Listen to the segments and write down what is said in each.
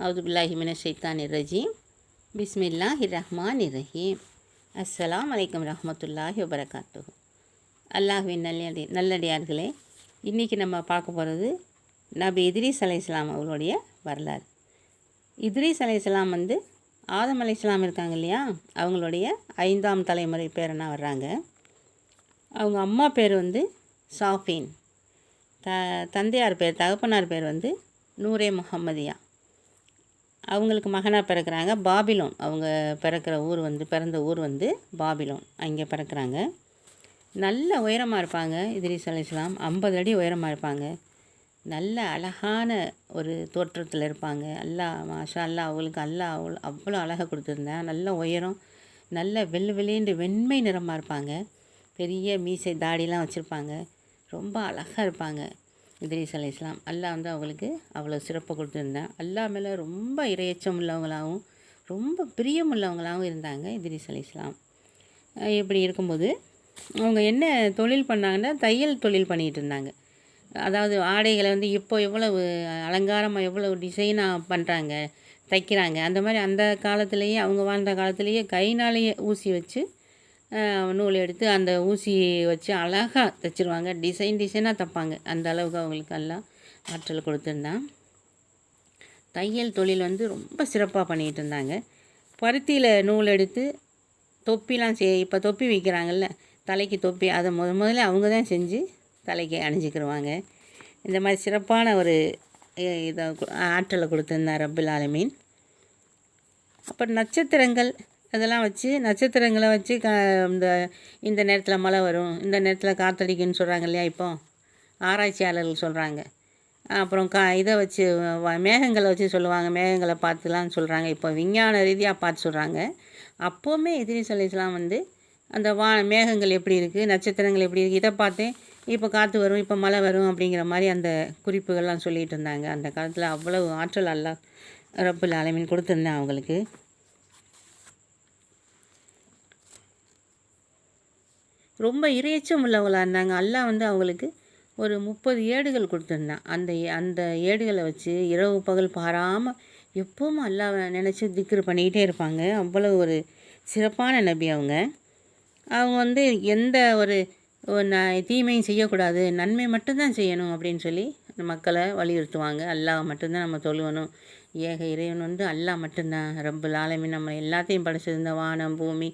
அவுதுபில்லாஹி மினஷ் ஷைத்தானிர் ரஜீம். பிஸ்மில்லாஹிர் ரஹ்மானிர் ரஹீம். அஸ்ஸலாமு அலைக்கும் ரஹ்மத்துல்லாஹி வபரகாத்துஹு. அல்லாஹ்வின் நல்லடியார்களே, இன்றைக்கி நம்ம பார்க்க போகிறது நபி இத்ரீஸ் அலைஹிஸ்ஸலாம் அவர்களுடைய வரலாறு. இத்ரீஸ் அலைஹிஸ்ஸலாம் ஆதம் அலைஹிஸ்ஸலாம் இருக்காங்க இல்லையா, அவங்களுடைய 5ஆம் தலைமுறை பேரனாக வர்றாங்க. அவங்க அம்மா பேர் சாஃபின், தந்தையார் பேர், தகப்பனார் பேர் நூரே முஹம்மதியா. அவங்களுக்கு மகனாக பிறக்கிறாங்க. பாபிலோன் அவங்க பிறக்கிற ஊர் பிறந்த ஊர் பாபிலோன், அங்கே பிறக்கிறாங்க. நல்ல உயரமாக இருப்பாங்க இத்ரீஸ் அலைஹிஸ்ஸலாம். 50 அடி உயரமாக இருப்பாங்க. நல்ல அழகான ஒரு தோற்றத்தில் இருப்பாங்க. அல்லாஹ் மாஷா அல்லாஹ், அவங்களுக்கு அல்லாஹ் அவ்வளோ அழகாக கொடுத்துருந்தேன். நல்ல உயரம், நல்ல வெள்ளேண்டு வெண்மை நிறமாக இருப்பாங்க. பெரிய மீசை தாடிலாம் வச்சுருப்பாங்க. ரொம்ப அழகாக இருப்பாங்க இத்ரீஸ் அலைஹிஸ்ஸலாம். அல்லாஹ் அவங்களுக்கு அவ்வளோ சிறப்பு கொடுத்துருந்தேன். அல்லாஹ் மேலே ரொம்ப இரையச்சம் உள்ளவங்களாகவும் ரொம்ப பிரியமுள்ளவங்களாகவும் இருந்தாங்க இத்ரீஸ் அலைஹிஸ்ஸலாம். இப்படி இருக்கும்போது அவங்க என்ன தொழில் பண்ணாங்கன்னா, தையல் தொழில் பண்ணிகிட்டு இருந்தாங்க. அதாவது ஆடைகளை இப்போ எவ்வளவு அலங்காரமாக எவ்வளவு டிசைனாக பண்ணுறாங்க, தைக்கிறாங்க. அந்த மாதிரி அந்த காலத்துலேயே, அவங்க வாழ்ந்த காலத்துலேயே கைனாலேயே ஊசி வச்சு நூல் எடுத்து அந்த ஊசி வச்சு அழகாக தைச்சிருவாங்க. டிசைனாக தைப்பாங்க. அந்த அளவுக்கு அவங்களுக்கு எல்லாம் ஆற்றல் கொடுத்துருந்தான். தையல் தொழில் ரொம்ப சிறப்பாக பண்ணிகிட்டு இருந்தாங்க. பருத்தியில் நூல் எடுத்து தொப்பிலாம் இப்போ தொப்பி விற்கிறாங்கல்ல, தலைக்கு தொப்பி, அதை முதல்ல அவங்க தான் செஞ்சு தலைக்கு அணிஞ்சிக்கிடுவாங்க. இந்த மாதிரி சிறப்பான ஒரு இதை ஆற்றலை கொடுத்துருந்தார் ரப்புல் ஆலமீன். அப்புறம் நட்சத்திரங்கள் அதெல்லாம் வச்சு, நட்சத்திரங்களை வச்சு இந்த நேரத்தில் மழை வரும், இந்த நேரத்தில் காற்றடிக்குன்னு சொல்கிறாங்க இல்லையா, இப்போ ஆராய்ச்சியாளர்கள் சொல்கிறாங்க. அப்புறம் இதை வச்சு மேகங்களை வச்சு சொல்லுவாங்க, மேகங்களை பார்த்துலாம் சொல்கிறாங்க. இப்போ விஞ்ஞான ரீதியாக பார்த்து சொல்கிறாங்க. அப்போவுமே இத்ரீஸ் அலைஹிஸ்ஸலாம் அந்த மேகங்கள் எப்படி இருக்குது, நட்சத்திரங்கள் எப்படி இருக்குது, இதை பார்த்தேன் இப்போ காற்று வரும், இப்போ மழை வரும் அப்படிங்கிற மாதிரி அந்த குறிப்புகள்லாம் சொல்லிகிட்டு இருந்தாங்க. அந்த காலத்தில் அவ்வளவு ஆற்றல் அல்லாஹ் ரப்புல் ஆலமீன் கொடுத்துருந்தேன் அவங்களுக்கு. ரொம்ப இரையச்சம் உள்ளவங்களாக இருந்தாங்க. அல்லாஹ் அவங்களுக்கு ஒரு 30 ஏடுகள் கொடுத்துருந்தான். அந்த ஏடுகளை வச்சு இரவு பகல் பாராமல் எப்பவும் அல்லாஹ்வை நினச்சி திக்ர் பண்ணிக்கிட்டே இருப்பாங்க. அவ்வளோ ஒரு சிறப்பான நபி அவங்க. அவங்க எந்த ஒரு தீமையும் செய்யக்கூடாது, நன்மை மட்டும்தான் செய்யணும் அப்படின்னு சொல்லி மக்களை வலியுறுத்துவாங்க. அல்லாஹ் மட்டும்தான் நம்ம தொழுவணும். ஏக இறைவன் அல்லாஹ் மட்டும்தான் ரப்புல் ஆலமீன். நம்ம எல்லாத்தையும் படைச்சிருந்த வானம், பூமி,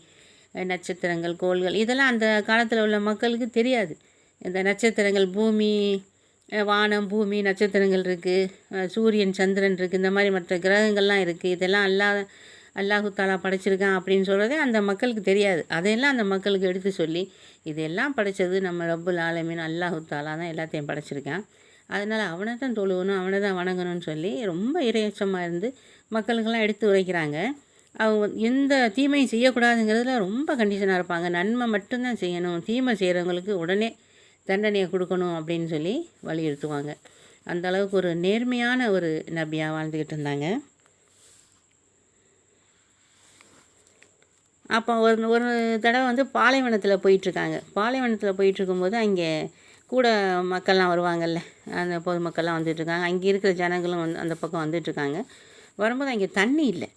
நட்சத்திரங்கள், கோள்கள், இதெல்லாம் அந்த காலத்தில் உள்ள மக்களுக்கு தெரியாது. இந்த நட்சத்திரங்கள், பூமி, வானம், பூமி, நட்சத்திரங்கள் இருக்குது, சூரியன், சந்திரன் இருக்குது, இந்த மாதிரி மற்ற கிரகங்கள்லாம் இருக்குது. இதெல்லாம் அல்லாஹு தாலா படைச்சிருக்கான் அப்படின்னு சொல்கிறதே அந்த மக்களுக்கு தெரியாது. அதையெல்லாம் அந்த மக்களுக்கு எடுத்து சொல்லி, இதெல்லாம் படைத்தது நம்ம ரப்புல் ஆலமீன் அல்லாஹு தாலா தான் எல்லாத்தையும் படைச்சிருக்கான். அதனால் அவனை தான் தொழுவணும், அவனை தான் வணங்கணும்னு சொல்லி ரொம்ப இரையச்சமாக இருந்து மக்களுக்கெல்லாம் எடுத்து உரைக்கிறாங்க. அவங்க எந்த தீமையும் செய்யக்கூடாதுங்கிறதுல ரொம்ப கண்டிஷனாக இருப்பாங்க. நன்மை மட்டும்தான் செய்யணும், தீமை செய்கிறவங்களுக்கு உடனே தண்டனையை கொடுக்கணும் அப்படின்னு சொல்லி வலியுறுத்துவாங்க. அந்த அளவுக்கு ஒரு நேர்மையான ஒரு நபியாக வாழ்ந்துக்கிட்டு இருந்தாங்க. அப்போ ஒரு தடவை பாலைவனத்தில் போயிட்டுருக்காங்க. பாலைவனத்தில் போயிட்டுருக்கும்போது அங்கே கூட மக்கள்லாம் வருவாங்கல்ல, அந்த பொதுமக்கள்லாம் வந்துட்டுருக்காங்க. அங்கே இருக்கிற ஜனங்களும் அந்த பக்கம் வந்துட்டுருக்காங்க. வரும்போது அங்கே தண்ணி இல்லை.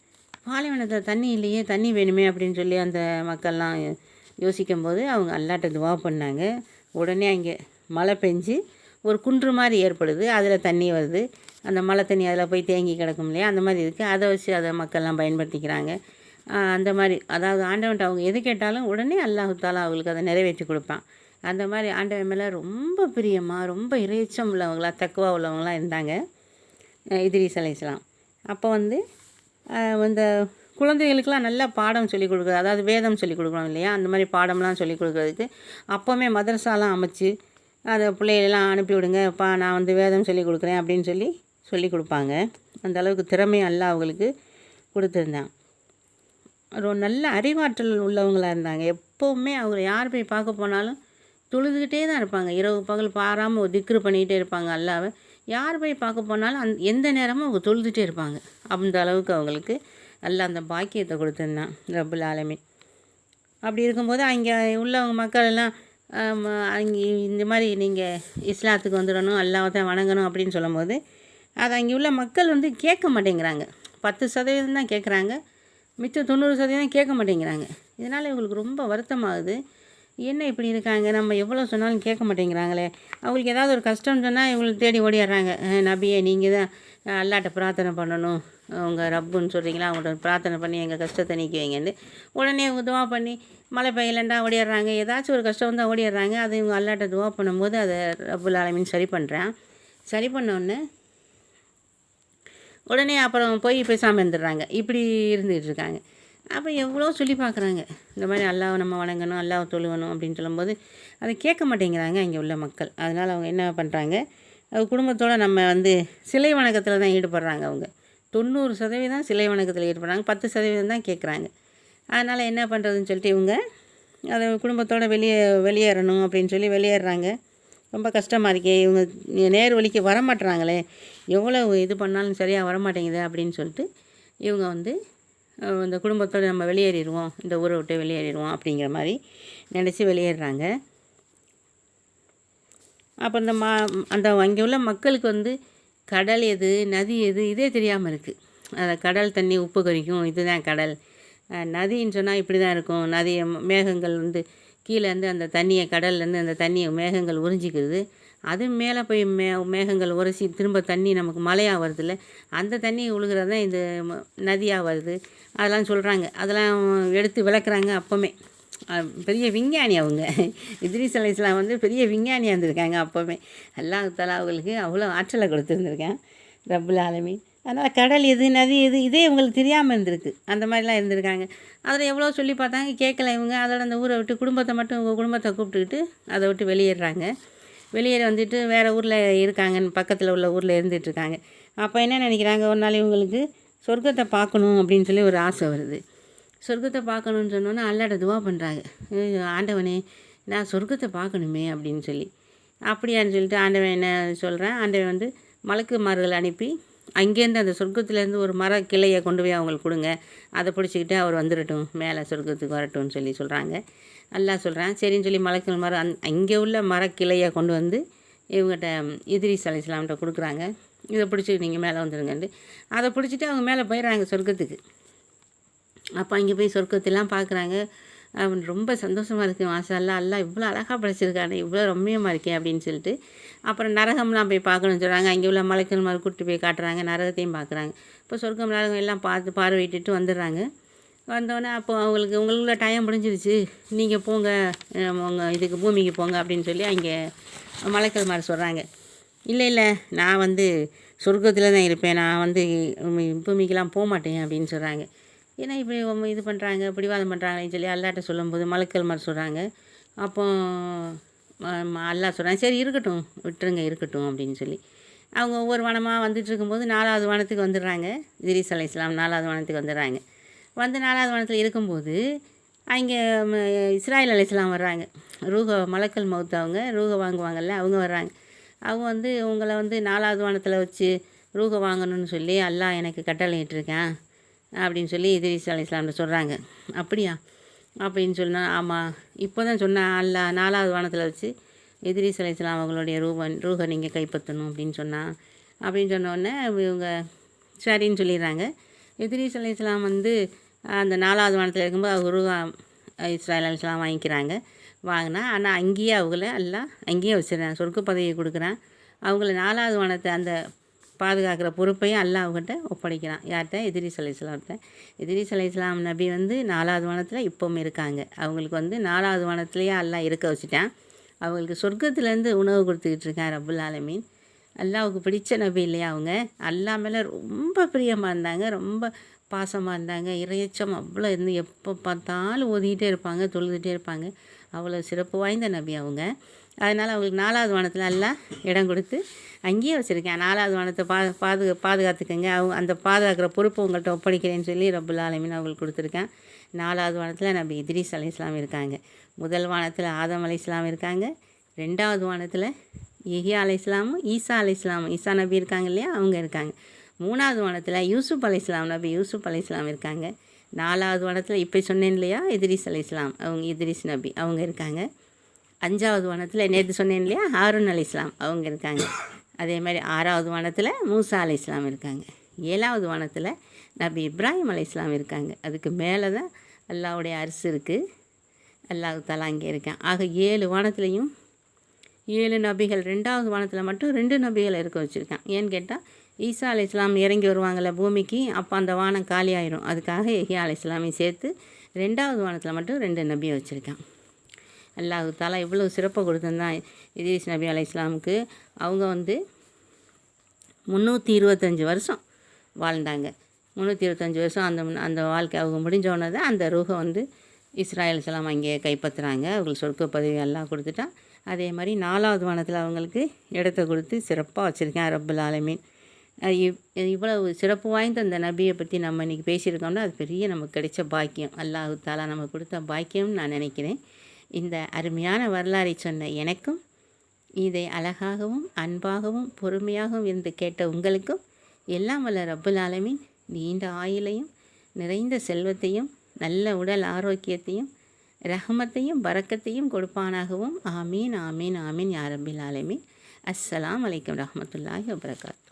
பாலைவனத்தில் தண்ணி இல்லையே, தண்ணி வேணுமே அப்படின்னு சொல்லி அந்த மக்கள்லாம் யோசிக்கும்போது அவங்க அல்லாட்ட துவா பண்ணாங்க. உடனே அங்கே மழை பெஞ்சு ஒரு குன்று மாதிரி ஏற்படுது. அதில் தண்ணி வருது. அந்த மழை தண்ணி அதில் போய் தேங்கி கிடக்கும் இல்லையா, அந்த மாதிரி இருக்குது. அதை வச்சு அதை மக்கள்லாம் பயன்படுத்திக்கிறாங்க. அந்த மாதிரி, அதாவது ஆண்டவன்ட்ட அவங்க எது கேட்டாலும் உடனே அல்லாஹு தாலா அவங்களுக்கு அதை நிறைவேற்றி கொடுப்பான். அந்த மாதிரி ஆண்டவன் மேலே ரொம்ப பிரியமாக, ரொம்ப இரையச்சம் உள்ளவங்களாக, தக்குவா உள்ளவங்களாம் இருந்தாங்க இத்ரீஸ் அலைஹிஸ்ஸலாம். அப்போ இந்த குழந்தைகளுக்கெல்லாம் நல்லா பாடம் சொல்லிக் கொடுக்குறது, அதாவது வேதம் சொல்லிக் கொடுக்குறோம் இல்லையா, அந்த மாதிரி பாடம்லாம் சொல்லிக் கொடுக்குறதுக்கு அப்போவுமே மதரசாலாம் அமைச்சு அதை பிள்ளைகளெல்லாம் அனுப்பி விடுங்கப்பா, நான் வேதம் சொல்லிக் கொடுக்குறேன் அப்படின்னு சொல்லி கொடுப்பாங்க. அந்த அளவுக்கு திறமை அல்லாஹ் அவங்களுக்கு கொடுத்துருந்தான். ஒரு நல்ல அறிவாற்றல் உள்ளவங்களாக இருந்தாங்க. எப்போவுமே அவங்க யார் போய் பார்க்க போனாலும் தொழுதுகிட்டே தான் இருப்பாங்க. இரவு பகல் பாராமல் ஒரு திக்ரு பண்ணிக்கிட்டே இருப்பாங்க அல்லாவை. யார் போய் பார்க்க போனாலும் எந்த நேரமும் அவங்க தொழுதுகிட்டே இருப்பாங்க. அந்த அளவுக்கு அவங்களுக்கு அல்லாஹ் அந்த பாக்கியத்தை கொடுத்துருந்தான் ரப்புல் ஆலமீன். அப்படி இருக்கும்போது அங்கே உள்ளவங்க மக்கள் எல்லாம் அங்கே இந்த மாதிரி நீங்கள் இஸ்லாத்துக்கு வந்துடணும், அல்லாஹ்வை தான் வணங்கணும் அப்படின்னு சொல்லும்போது அதை அங்கே உள்ள மக்கள் வந்து கேட்க மாட்டேங்கிறாங்க. 10% தான் கேட்குறாங்க, மிச்சம் 90% கேட்க மாட்டேங்கிறாங்க. இதனால் இவங்களுக்கு ரொம்ப வருத்தமாகுது. என்ன இப்படி இருக்காங்க, நம்ம எவ்வளோ சொன்னாலும் கேட்க மாட்டேங்கிறாங்களே. அவங்களுக்கு ஏதாவது ஒரு கஷ்டம்னு சொன்னால் இவங்களுக்கு தேடி ஓடிடுறாங்க. நபியே நீங்கள் தான் அல்லாட்ட பிரார்த்தனை பண்ணணும், உங்கள் ரப்புன்னு சொல்கிறீங்களா, அவங்கள்ட்ட பிரார்த்தனை பண்ணி எங்கள் கஷ்டத்தை நீக்கி வைங்கன்னு உடனே துவா பண்ணி மழை பெய்யலண்டா ஓடிடுறாங்க. ஏதாச்சும் ஒரு கஷ்டம் வந்தால் ஓடிடுறாங்க. அது இவங்க அல்லாட்ட துவா பண்ணும்போது அதை ரப்புல் ஆலமீன் சரி பண்ணுறேன். சரி பண்ணோடனே உடனே அப்புறம் போய் பேசாமல் இருந்துடுறாங்க. இப்படி இருந்துகிட்ருக்காங்க. அப்போ எவ்வளோ சொல்லி பார்க்குறாங்க, இந்த மாதிரி அல்லாஹ்வை நம்ம வணங்கணும், அல்லாஹ்வை தொழுவணும் அப்படின்னு சொல்லும்போது அதை கேட்க மாட்டேங்கிறாங்க இங்கே உள்ள மக்கள். அதனால் அவங்க என்ன பண்ணுறாங்க, குடும்பத்தோடு நம்ம வந்து சிலை வணக்கத்தில் தான் ஈடுபடுறாங்க. அவங்க 90% சிலை வணக்கத்தில் ஈடுபடுறாங்க, 10% தான் கேட்குறாங்க. அதனால் என்ன பண்ணுறதுன்னு சொல்லிட்டு இவங்க அதை குடும்பத்தோடு வெளியேறணும் அப்படின்னு சொல்லி வெளியேறாங்க. ரொம்ப கஷ்டமாக இருக்கே, இவங்க நேர் வழிக்கு வரமாட்டுறாங்களே, எவ்வளோ இது பண்ணாலும் சரியாக வரமாட்டேங்குது அப்படின்னு சொல்லிட்டு இவங்க வந்து இந்த குடும்பத்தோடு நம்ம வெளியேறிடுவோம், இந்த ஊரை விட்டு வெளியேறிடுவோம் அப்படிங்கிற மாதிரி நினச்சி வெளியேறாங்க. அப்போ அந்த அங்கே உள்ள மக்களுக்கு வந்து கடல் எது, நதி எது, இதே தெரியாமல் இருக்குது. அதை கடல் தண்ணி உப்பு கரிக்கும், இதுதான் கடல். நதின்னு சொன்னால் இப்படி தான் இருக்கும். நதி மேகங்கள் வந்து கீழேருந்து அந்த தண்ணியை, கடல்லேருந்து அந்த தண்ணியை மேகங்கள் உறிஞ்சிக்கிறது. அது மேலே போய் மேகங்கள் உரசி திரும்ப தண்ணி நமக்கு மழையாக வருதுல்ல, அந்த தண்ணி விழுகிறது தான் இது நதியாக வருது. அதெல்லாம் சொல்கிறாங்க, அதெல்லாம் எடுத்து விளக்குறாங்க. அப்போவுமே பெரிய விஞ்ஞானி அவங்க. இத்ரீஸ் அலைஹிஸ்ஸலாம் வந்து பெரிய விஞ்ஞானியாக இருந்திருக்காங்க. அப்போவுமே அல்லாஹ் தஆலா அவங்களுக்கு அவ்வளோ ஆற்றலை கொடுத்துருந்துருக்கேன் ரப்புல் ஆலமீன். அதனால் கடல் எது, நதி எது, இதே இவங்களுக்கு தெரியாமல் இருந்திருக்கு. அந்த மாதிரிலாம் இருந்திருக்காங்க. அதில் எவ்வளோ சொல்லி பார்த்தாங்க, கேட்கல இவங்க. அதோட அந்த ஊரை விட்டு குடும்பத்தை மட்டும் குடும்பத்தை கூப்பிட்டுக்கிட்டு அதை விட்டு வெளியேறாங்க. வெளியேறி வந்துட்டு வேறு ஊரில் இருக்காங்கன்னு பக்கத்தில் உள்ள ஊரில் இருந்துகிட்ருக்காங்க. அப்போ என்ன நினைக்கிறாங்க, ஒரு நாள் இவங்களுக்கு சொர்க்கத்தை பார்க்கணும் அப்படின்னு சொல்லி ஒரு ஆசை வருது. சொர்க்கத்தை பார்க்கணுன்னு சொன்னோன்னே அல்லாட்ட துவா பண்ணுறாங்க, ஆண்டவனே நான் சொர்க்கத்தை பார்க்கணுமே அப்படின்னு சொல்லி. அப்படியான்னு சொல்லிட்டு ஆண்டவன் என்ன சொல்கிறேன், ஆண்டவன் வந்து மலக்குமார்கள் அனுப்பி அங்கேருந்து அந்த சொர்க்கத்துலேருந்து ஒரு மர கிளையை கொண்டு போய் அவங்களுக்கு கொடுங்க, அதை பிடிச்சிக்கிட்டு அவர் வந்துடட்டும், மேலே சொர்க்கத்துக்கு வரட்டும்னு சொல்லி சொல்கிறாங்க. அல்லாஹ் சொல்கிறேன் சரின்னு சொல்லி மலக்குள் மரம் அங்கே உள்ள மரக்கிளையை கொண்டு வந்து இவங்ககிட்ட இத்ரீஸ் அலைஹிஸ்ஸலாம்கிட்ட கொடுக்குறாங்க. இதை பிடிச்சிட்டு நீங்கள் மேலே வந்துடுங்கன்ட்டு அதை பிடிச்சிட்டு அவங்க மேலே போயிடுறாங்க சொர்க்கத்துக்கு. அப்போ அங்கே போய் சொர்க்கத்தெல்லாம் பார்க்குறாங்க. அவன் ரொம்ப சந்தோஷமாக இருக்குது, மாஷா அல்லாஹ், அல்லாஹ் இவ்வளோ அழகாக படைச்சிருக்கானே, இவ்வளோ ரம்மியமாக இருக்கே அப்படின்னு சொல்லிட்டு. அப்புறம் நரகம்லாம் போய் பார்க்கணும்னு சொல்கிறாங்க. அங்கே உள்ள மலைக்கல் மாதிரி கூப்பிட்டு போய் காட்டுறாங்க, நரகத்தையும் பார்க்குறாங்க. இப்போ சொர்க்கம் நரகம் எல்லாம் பார்வையிட்டுட்டு வந்துடுறாங்க. வந்தோடனே அப்போ உங்களுக்குள்ள டைம் முடிஞ்சிருச்சு, நீங்கள் போங்க, உங்கள் இதுக்கு பூமிக்கு போங்க அப்படின்னு சொல்லி அங்கே மலைக்கல் மாதிரி சொல்கிறாங்க. இல்லை நான் வந்து சொர்க்கத்தில் தான் இருப்பேன், நான் வந்து பூமிக்கெலாம் போக மாட்டேன் அப்படின்னு சொல்கிறாங்க. ஏன்னா இப்படி இது பண்ணுறாங்க, பிடிவாதம் பண்ணுறாங்கன்னு சொல்லி அல்லாட்ட சொல்லும்போது மலக்கல் மாதிரி சொல்கிறாங்க. அப்போ அல்லாஹ் சொல்கிறாங்க சரி இருக்கட்டும், விட்டுருங்க இருக்கட்டும் அப்படின்னு சொல்லி. அவங்க ஒவ்வொரு வனமாக வந்துட்டு இருக்கும்போது 4வது வனத்துக்கு வந்துடுறாங்க. இத்ரீஸ் அலைஹிஸ்ஸலாம் 4வது வனத்துக்கு வந்துடுறாங்க. வந்து 4வது வனத்தில் இருக்கும்போது அங்கே இஸ்ராயில் அலைஹிஸ்ஸலாம் வர்றாங்க. மலக்கல் மௌத் அவங்க ரூஹை வாங்குவாங்கள்ல, அவங்க வர்றாங்க. அவங்க வந்து உங்களை வந்து 4வது வனத்தில் வச்சு ரூஹை வாங்கணும்னு சொல்லி அல்லாஹ் எனக்கு கட்டளையிட்டிருக்கேன் அப்படின்னு சொல்லி இத்ரீஸ் அலைஹிஸ்ஸலாம்கிட்ட சொல்கிறாங்க. அப்படியா அப்படின்னு சொன்னால், ஆமாம் இப்போ தான் சொன்னேன், அல்லாஹ் 4வது வானத்தில் வச்சு இத்ரீஸ் அலைஹிஸ்ஸலாம் அவங்களுடைய ரூஹை நீங்கள் கைப்பற்றணும் அப்படின்னு சொன்னோடனே இவங்க சரின்னு சொல்லிடுறாங்க. இத்ரீஸ் அலைஹிஸ்ஸலாம் வந்து அந்த 4வது வானத்தில் இருக்கும்போது அவங்க ரூஹா இஸ்ராயில் அலைஹிஸ்ஸலாம் வாங்கிக்கிறாங்க. வாங்கினா ஆனால் அங்கேயே அவங்கள அல்லாஹ் அங்கேயே வச்சிடறான், சொர்க்க பதவியை கொடுக்குறான். அவங்கள 4வது வானத்தை அந்த பாதுகாக்கிற பொறுப்பையும் அல்லாஹ் அவங்ககிட்ட ஒப்படைக்கிறான். யார்கிட்ட? இத்ரீஸ் அலைஹிஸ்ஸலாம்கிட்ட. இத்ரீஸ் அலைஹிஸ்ஸலாம் நபி வந்து 4வது வானத்தில் இப்போவும் இருக்காங்க. அவங்களுக்கு வந்து 4வது வானத்துலேயே அல்லாஹ் இருக்க வச்சுட்டான். அவங்களுக்கு சொர்க்கத்துலேருந்து உணவு கொடுத்துக்கிட்டு இருக்கான் ரப்புல் ஆலமீன். அல்லாஹ்வுக்கு பிடிச்ச நபி இல்லையா அவங்க. அல்லாஹ் மேலே ரொம்ப பிரியமாக இருந்தாங்க, ரொம்ப பாசமாக இருந்தாங்க. இறையச்சம் அவ்வளோ இருந்து எப்போ பார்த்தாலும் ஓதிக்கிட்டே இருப்பாங்க, தொழுதுகிட்டே இருப்பாங்க. அவ்வளோ சிறப்பு வாய்ந்த நபி அவங்க. அதனால் அவங்களுக்கு 4வது வானத்தில் எல்லாம் இடம் கொடுத்து அங்கேயே வச்சுருக்கேன். 4வது வானத்தை பாதுகாத்துக்கங்க, அவங்க அந்த பாதுகாக்கிற பொறுப்பு உங்கள்கிட்ட ஒப்படைக்கிறேன்னு சொல்லி ரப்புல் ஆலமீன் அவங்களுக்கு கொடுத்துருக்கேன். 4வது வானத்தில் நபி இத்ரீஸ் அலைஹிஸ்ஸலாம் இருக்காங்க. முதல் வானத்தில் ஆதம் அலைஹிஸ்ஸலாம் இருக்காங்க. 2வது வானத்தில் யஹ்யா அலைஹிஸ்ஸலாமும் ஈசா அலைஹிஸ்ஸலாமும், ஈசா நபி இருக்காங்க இல்லையா, அவங்க இருக்காங்க. 3வது வானத்தில் யூசுப் அலைஹிஸ்ஸலாம் நபி யூசுப் அலைஹிஸ்ஸலாம் இருக்காங்க. 4வது வானத்தில் இப்போ சொன்னேன் இல்லையா இத்ரீஸ் அலைஹிஸ்ஸலாம், அவங்க இத்ரீஸ் நபி அவங்க இருக்காங்க. 5வது வானத்தில் நேற்று சொன்னேன் இல்லையா ஹாரூன் அலைஹிஸ்ஸலாம் அவங்க இருக்காங்க. அதே மாதிரி 6வது வானத்தில் மூசா அலைஹிஸ்ஸலாம் இருக்காங்க. 7வது வானத்தில் நபி இப்ராஹிம் அலைஹிஸ்ஸலாம் இருக்காங்க. அதுக்கு மேலே தான் அல்லாஹ்வுடைய அரிசி இருக்குது. அல்லாஹ் தஆலா அங்கே இருக்கான். ஆக 7 வானத்துலேயும் 7 நபிகள், 2வது வானத்தில் மட்டும் 2 நபிகளை இருக்க வச்சுருக்கான். ஏன்னு கேட்டால் ஈசா அலைஹிஸ்ஸலாம் இறங்கி வருவாங்கள்ல பூமிக்கு, அப்போ அந்த வானம் காலி ஆயிரும். அதுக்காக யஹ்யா அலைஹிஸ்ஸலாமையும் சேர்த்து 2வது வானத்தில் மட்டும் 2 நபியை வச்சுருக்கான். அல்லாஹ் தஆலா இவ்வளோ சிறப்பை கொடுத்துருந்தான் இத்ரீஸ் நபி அலைஹிஸ்ஸலாமுக்கு. அவங்க 325 வருஷம் வாழ்ந்தாங்க. 325 வருஷம் அந்த வாழ்க்கை அவங்க முடிஞ்சோடனே தான் அந்த ரூஹை இஸ்ராயல் அலைஹிஸ்ஸலாம் அங்கே கைப்பற்றுறாங்க. அவங்களுக்கு சொர்க்க பதவி எல்லாம் கொடுத்துட்டான். அதே மாதிரி 4வது வானத்தில் அவங்களுக்கு இடத்த கொடுத்து சிறப்பாக வச்சுருக்கேன் ரப்புல் ஆலமீன். இவ்வளவு சிறப்பு வாய்ந்த அந்த நபியை பற்றி நம்ம இன்றைக்கி பேசியிருக்கோம்னா அது பெரிய நமக்கு கிடைச்ச பாக்கியம். அல்லாஹ் தஆலா நமக்கு கொடுத்த பாக்கியம்னு நான் நினைக்கிறேன். இந்த அருமையான வரலாறை சொன்ன எனக்கும், இதை அழகாகவும் அன்பாகவும் பொறுமையாகவும் இருந்து கேட்ட உங்களுக்கும் எல்லாம் வல்ல ரப்புல் ஆலமீன் நீண்ட ஆயுளையும் நிறைந்த செல்வத்தையும் நல்ல உடல் ஆரோக்கியத்தையும் ரஹ்மத்தையும் பரக்கத்தையும் கொடுப்பானாகவும். ஆமீன் ஆமீன் ஆமீன் யா ரப்பில் ஆலமீன். அஸ்ஸலாமு அலைக்கும் ரஹ்மத்துல்லாஹி வபரகாத்துஹு.